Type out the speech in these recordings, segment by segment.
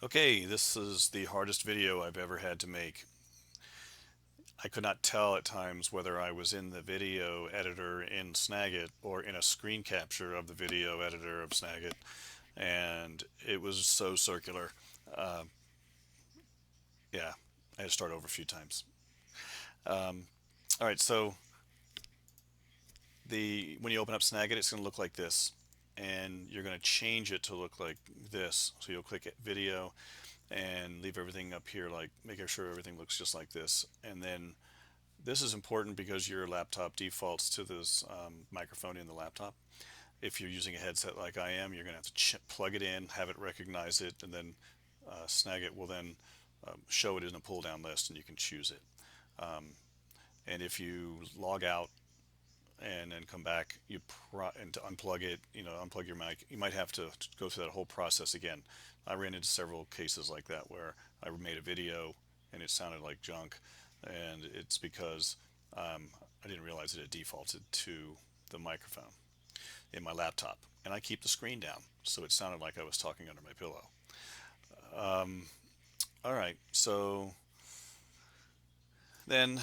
Okay, this is the hardest video I've ever had to make. I could not tell at times whether I was in the video editor in Snagit or in a screen capture of the video editor of Snagit, and it was so circular. Uh, yeah, I had to start over a few times. All right, so the when you open up Snagit, it's going to look like this, and you're going to change it to look like this. So you'll click video and leave everything up here, like making sure everything looks just like this, and then this is important because your laptop defaults to this microphone in the laptop. If you're using a headset like I am, you're going to have to plug it in, have it recognize it, and then Snagit will then show it in a pull down list and you can choose it. And if you log out and then come back, and to unplug it, unplug your mic, you might have to go through that whole process again. I ran into several cases like that where I made a video and it sounded like junk, and it's because I didn't realize that it defaulted to the microphone in my laptop, and I keep the screen down, so it sounded like I was talking under my pillow. All right, so then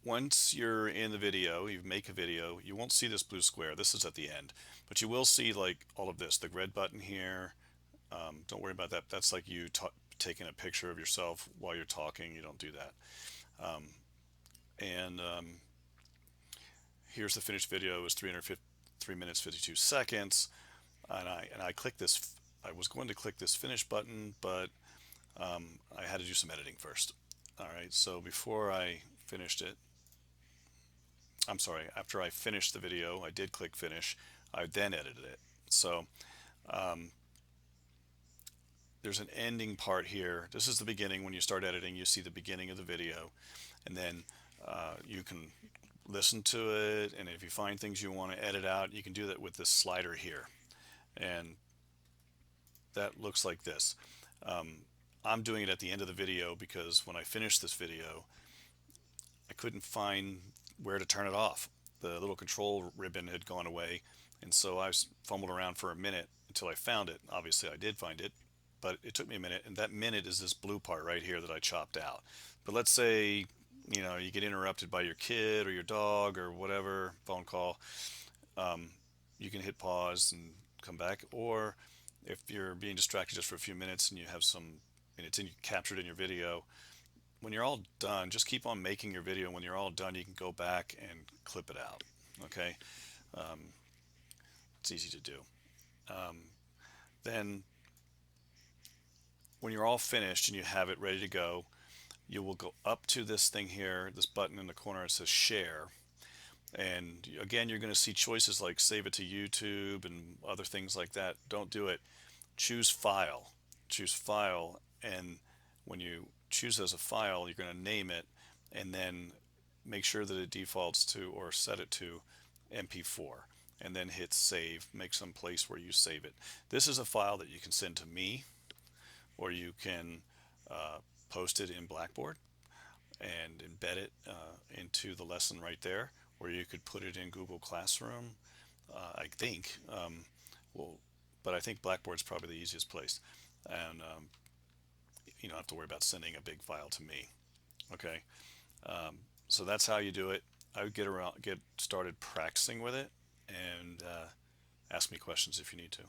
once you're in the video, you make a video, you won't see this blue square. This is at the end, but you will see like all of this, the red button here. Don't worry about that. That's like you taking a picture of yourself while you're talking. You don't do that. And here's the finished video. It was 3 minutes 52 seconds, and I clicked this. I was going to click this finish button, but I had to do some editing first. All right, so before I finished it, I'm sorry, after I finished the video, I did click finish. I then edited it. So there's an ending part here. This is the beginning. When you start editing, you see the beginning of the video, and then you can listen to it. And if you find things you want to edit out, you can do that with this slider here. And that looks like this. I'm doing it at the end of the video because when I finished this video, I couldn't find where to turn it off. The little control ribbon had gone away, and so I fumbled around for a minute until I found it. Obviously, I did find it, but it took me a minute, and that minute is this blue part right here that I chopped out. But let's say you get interrupted by your kid or your dog or whatever phone call. You can hit pause and come back, or if you're being distracted just for a few minutes and you have some and it's captured in your video, when you're all done, just keep on making your video. When you're all done, you can go back and clip it out. Okay, it's easy to do. Then when you're all finished and you have it ready to go, you will go up to this thing here, this button in the corner. It says share, and again, you're going to see choices like save it to YouTube and other things like that. Don't do it. Choose file. Choose file, and when you choose as a file, you're going to name it, and then make sure that it defaults to or set it to MP4, and then hit save. Make some place where you save it. This is a file that you can send to me, or you can post it in Blackboard and embed it into the lesson right there, or you could put it in Google Classroom, I think. Well, but I think Blackboard's probably the easiest place, and you don't have to worry about sending a big file to me. Okay, so that's how you do it. I would get started practicing with it, and ask me questions if you need to.